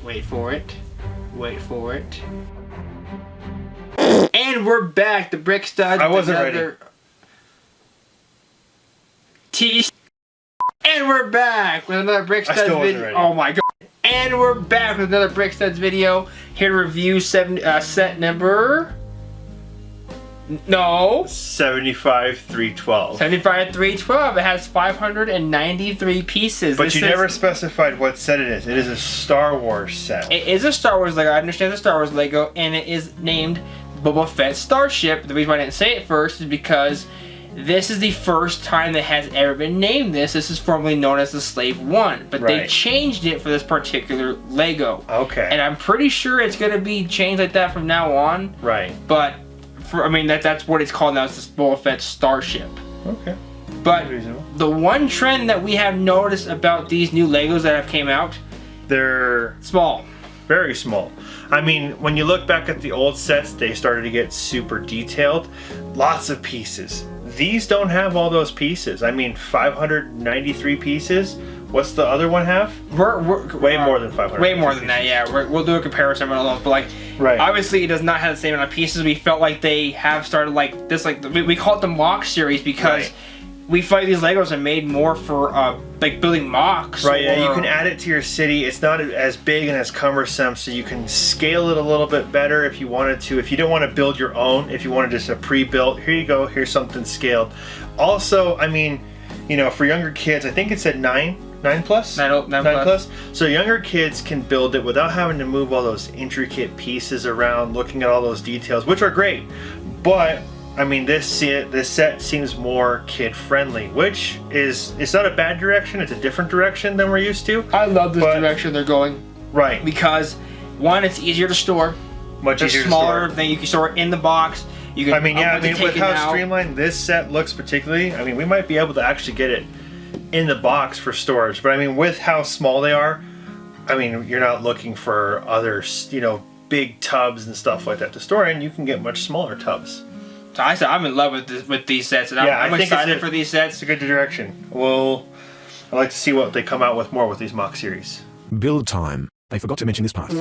Wait for it. Wait for it. And we're back. The Brick Studs. I wasn't ready. And we're back with another Brick Studs video. Oh my god. And we're back with another Brick Studs video. Here to review set number... No. 75-312. 75-312. It has 593 pieces. But you never specified what set it is. It is a Star Wars set. It is a Star Wars Lego. I understand the Star Wars Lego. And it is named Boba Fett Starship. The reason why I didn't say it first is because this is the first time that has ever been named this. This is formerly known as the Slave One. But they changed it for this particular Lego. Okay. And I'm pretty sure it's going to be changed like that from now on. Right. But... I mean, that's what it's called now. It's the Boba Fett Starship. Okay. But the one trend that we have noticed about these new Legos that have came out, they're small. Very small. I mean, when you look back at the old sets, they started to get super detailed. Lots of pieces. These don't have all those pieces. I mean, 593 pieces. What's the other one have? We're way more than 500. Way more than that, yeah. We'll do a comparison on those, but like, obviously it does not have the same amount of pieces. We felt like they have started like this, like we call it the mock series because we feel like these Legos are made more for like building mocks. Right, yeah, you can add it to your city. It's not as big and as cumbersome, so you can scale it a little bit better if you wanted to. If you don't want to build your own, if you wanted just a pre-built, here you go, here's something scaled. Also, I mean, you know, for younger kids, I think it said 9 plus? 9 plus. So younger kids can build it without having to move all those intricate pieces around, looking at all those details, which are great. But, I mean, this set seems more kid-friendly, which is, it's not a bad direction, it's a different direction than we're used to. I love this direction they're going. Right. Because, one, it's easier to store. Much easier to store. Smaller, then you can store it in the box. You can, I mean, yeah, I mean, with how streamlined this set looks particularly, I mean, we might be able to actually get it in the box for storage, but I mean, with how small they are, I mean, you're not looking for other, you know, big tubs and stuff like that to store in. You can get much smaller tubs. So I said I'm in love with these sets, and I'm excited for these sets. It's a good direction. Well, I'd like to see what they come out with more with these mock series. Build time. I forgot to mention this part.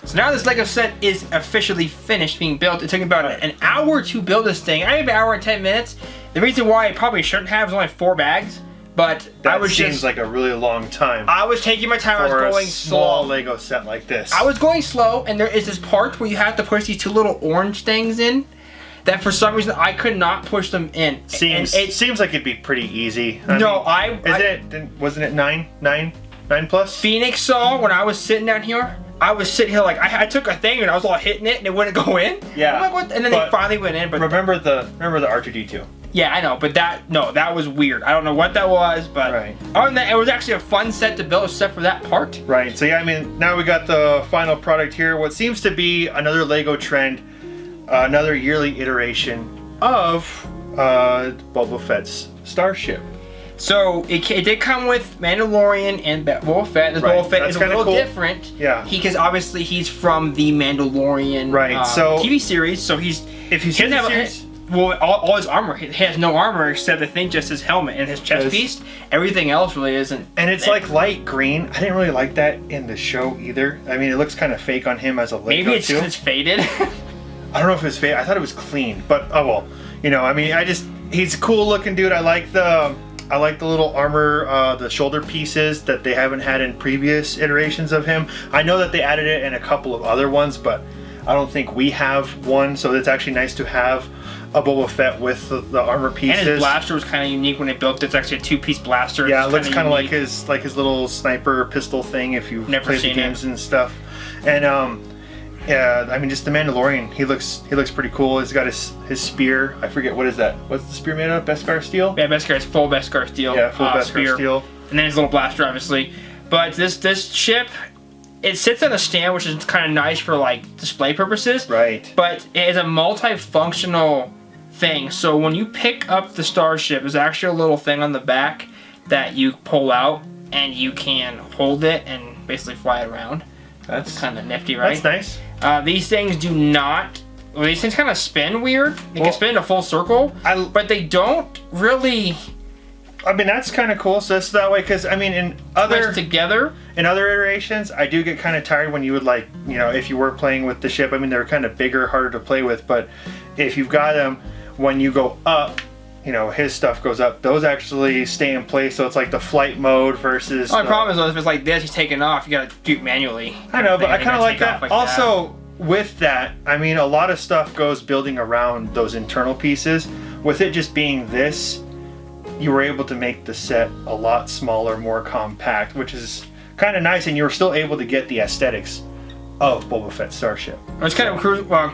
So now this Lego set is officially finished being built. It took about an hour to build this thing. I have an hour and 10 minutes. The reason why I probably shouldn't have is only 4 bags. But that seems like a really long time. I was taking my time. I was going slow. Small Lego set like this. I was going slow, and there is this part where you have to push these 2 little orange things in. That for some reason I could not push them in. Seems like it'd be pretty easy. Wasn't it 9 plus? Phoenix saw when I was sitting down here. I was sitting here like I took a thing and I was all hitting it and it wouldn't go in. Yeah. I'm like, what? And then they finally went in. But remember the R2D2. Yeah, I know, but that was weird. I don't know what that was, but other than that, it was actually a fun set to build, except for that part. Right. So yeah, I mean, now we got the final product here. What seems to be another Lego trend, another yearly iteration of Boba Fett's Starship. So it did come with Mandalorian and Boba Fett. This Right. Boba Fett That's is a kinda little cool. different. Yeah. Because obviously he's from the Mandalorian Right, so- TV series. So he's If you he see doesn't the have series, all his armor. He has no armor except I think just his helmet and his chest Yes. piece. Everything else really isn't. and it's like light green. I didn't really like that in the show either. I mean, it looks kind of fake on him as a Lego Maybe it's too. it's faded. I don't know if it was fake. I thought it was clean, but oh well. You know, I mean, he's a cool looking dude. I like the little armor, the shoulder pieces that they haven't had in previous iterations of him. I know that they added it in a couple of other ones, but I don't think we have one. So it's actually nice to have a Boba Fett with the armor pieces. And his blaster was kind of unique when they built it. It's actually a two-piece blaster. Yeah, It's it looks kind of like unique. his little sniper pistol thing if you've Never played the seen games it. and stuff. And yeah, I mean, just the Mandalorian. He looks pretty cool. He's got his spear. I forget what is that. What's the spear made of? Beskar steel. Yeah, Beskar is full Beskar steel. Yeah, full Beskar spear. steel. And then his little blaster, obviously. But this ship, it sits on a stand, which is kind of nice for like display purposes. Right. But it is a multifunctional thing. So when you pick up the starship, there's actually a little thing on the back that you pull out, and you can hold it and basically fly it around. That's Kind of nifty, right? That's nice. These things do not. Well, these things kind of spin weird. They Well, can spin in a full circle, but they don't really I mean, that's kind of cool. So that's that way, because I mean, in other twist together. iterations, I do get kind of tired when you would like, you know, if you were playing with the ship. I mean, they're kind of bigger, harder to play with. But if you've got them, when you go up, you know, his stuff goes up. Those actually stay in place. So it's like the flight mode versus. The only the- problem is though, if it's like this, he's taking off. You gotta do it manually. I know, but I They're kind of gonna like take that. off Also, with that, I mean, a lot of stuff goes building around those internal pieces. With it just being this, you were able to make the set a lot smaller, more compact, which is kind of nice, and you were still able to get the aesthetics of Boba Fett's starship. What's kind of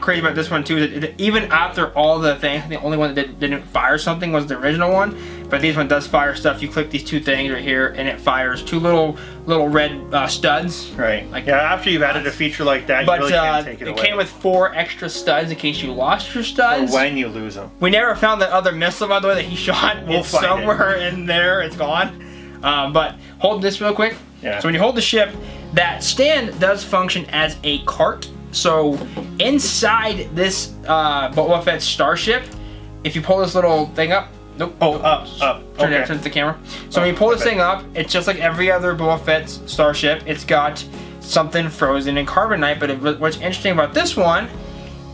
crazy about this one too is that even after all the things, the only one that didn't fire something was the original one. But this one does fire stuff. You click these two things right here, and it fires two little red studs. Right. Like- Yeah, after you've added a feature like that, But you really can't take it it away. came with 4 extra studs in case you lost your For studs. when you lose them. We never found that other missile, by the way, that he shot. We'll It's find it. somewhere in there. It's gone. But hold this real quick. Yeah. So when you hold the ship, that stand does function as a cart. So inside this Boba Fett starship, if you pull this little thing up, nope. Oh, up. Turn Okay. it to the camera. So when you pull this okay. thing up, it's just like every other Boba Fett starship. It's got something frozen in carbonite. But what's interesting about this one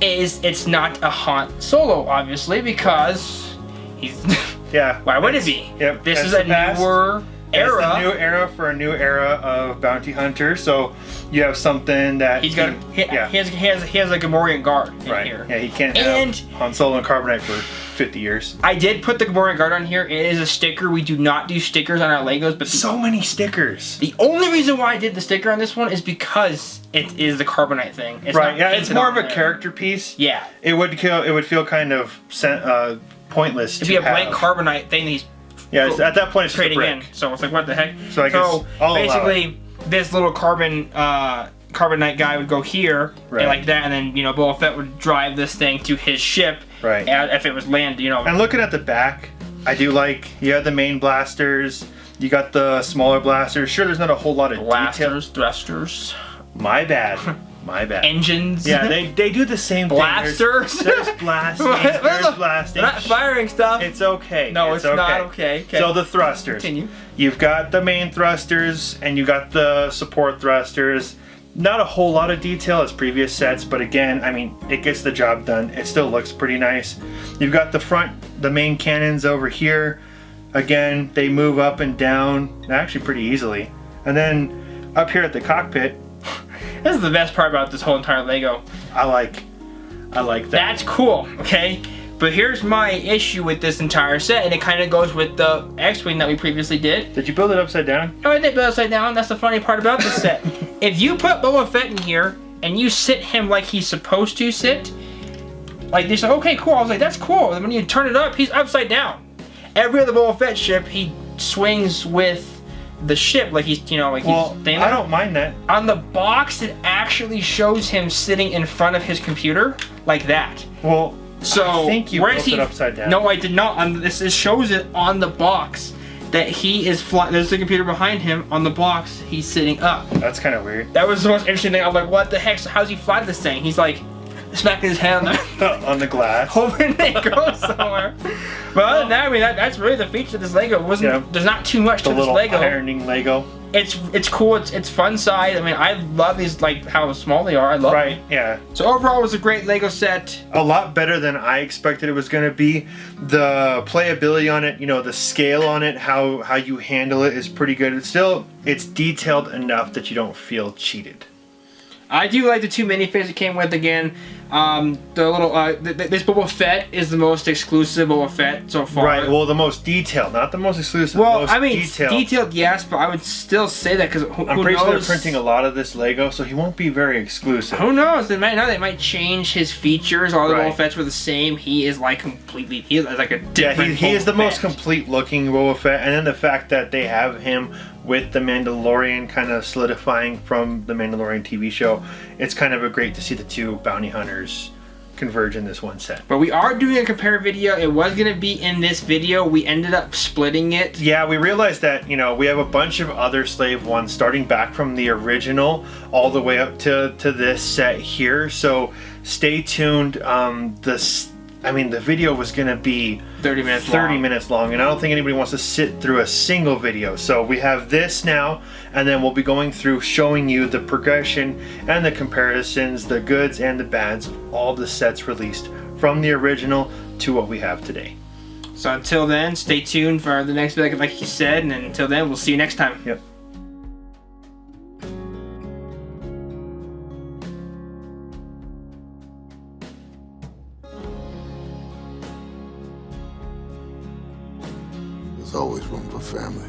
is it's not a Han Solo, obviously, because he's. Yeah. Why would it be? Yep, This that's is the a past. newer Era. era. It's a new era for a new era of bounty hunter. So you have something that He's got. He has a Gamorrean guard in right. here. Yeah, he can't And- have Han Solo and Carbonite for 50 years. I did put the Gamorrean guard on here. It is a sticker. We do not do stickers on our Legos, but So many stickers. the only reason why I did the sticker on this one is because it is the carbonite thing. It's Right. not Yeah, it's painted more on of a there. character piece. Yeah. It would feel kind of pointless It'd to be a have. blank carbonite thing that he's Yeah, it's, at that point it's just a trading brick. in. So it's like, what the heck? So I guess I'll allow basically, this little carbonite guy would go here Right. and like that, and then Boba Fett would drive this thing to his ship. Right. And if it was land, And looking at the back, I do like you have the main blasters. You got the smaller blasters. Sure, there's not a whole lot of detail. blasters, thrusters, My bad. My bad. engines. Yeah, they do the same thing. Blasters? There's blasting. There's blasting. They're not firing stuff. It's okay. No, it's not okay. Okay. So the thrusters. Continue. You've got the main thrusters and you got the support thrusters. Not a whole lot of detail as previous sets, but again, I mean, it gets the job done. It still looks pretty nice. You've got the front, the main cannons over here. Again, they move up and down actually pretty easily. And then up here at the cockpit, This is the best part about this whole entire Lego. I like that. That's cool, okay? But here's my issue with this entire set, and it kind of goes with the X-Wing that we previously did. Did you build it upside down? No, I didn't build it upside down. That's the funny part about this set. If you put Boba Fett in here, and you sit him like he's supposed to sit, like this, okay, cool. I was like, that's cool. And when you turn it up, he's upside down. Every other Boba Fett ship, he swings with the ship, like he's, like Well, he's standing I there. don't mind that. On the box, it actually shows him sitting in front of his computer, like that. Well, So I think you where built is it upside down. No, I did not. This shows it on the box that he is flying. There's the computer behind him on the box. He's sitting up. That's kind of weird. That was the most interesting thing. I'm like, what the heck? So how's he fly this thing? He's like smacking his hand On the glass. hoping it goes somewhere. But other than that, I mean, that's really the feature of this Lego. There's not too much to The this little Lego. ironing Lego. It's cool. It's fun size. I mean, I love these, like how small they are. I love Right, them. yeah. So overall, it was a great Lego set. A lot better than I expected it was going to be. The playability on it, you know, the scale on it, how you handle it is pretty good. It's detailed enough that you don't feel cheated. I do like the 2 minifigs it came with again. The little this Boba Fett is the most exclusive Boba Fett so far. Right. Well, the most detailed, not the most exclusive. Well, most I mean, detailed. Detailed, yes, but I would still say that because I'm pretty sure they're printing a lot of this Lego, so he won't be very exclusive. Who knows? They might change his features. All the Right. Boba Fetts were the same. He is like completely. He is like a Yeah, different. he is the Boba most Fett. complete looking Boba Fett, and then the fact that they have him with the Mandalorian kind of solidifying from the Mandalorian TV show, it's kind of great to see the two bounty hunters converge in this one set. But we are doing a compare video. It was gonna be in this video. We ended up splitting it. Yeah, we realized that, you know, we have a bunch of other Slave ones starting back from the original all the way up to this set here. So stay tuned. The video was going to be 30 minutes 30 long. minutes long, and I don't think anybody wants to sit through a single video. So we have this now, and then we'll be going through showing you the progression and the comparisons, the goods and the bads of all the sets released from the original to what we have today. So until then, stay tuned for the next video, like you said, and until then, we'll see you next time. Yep. There's always room for family.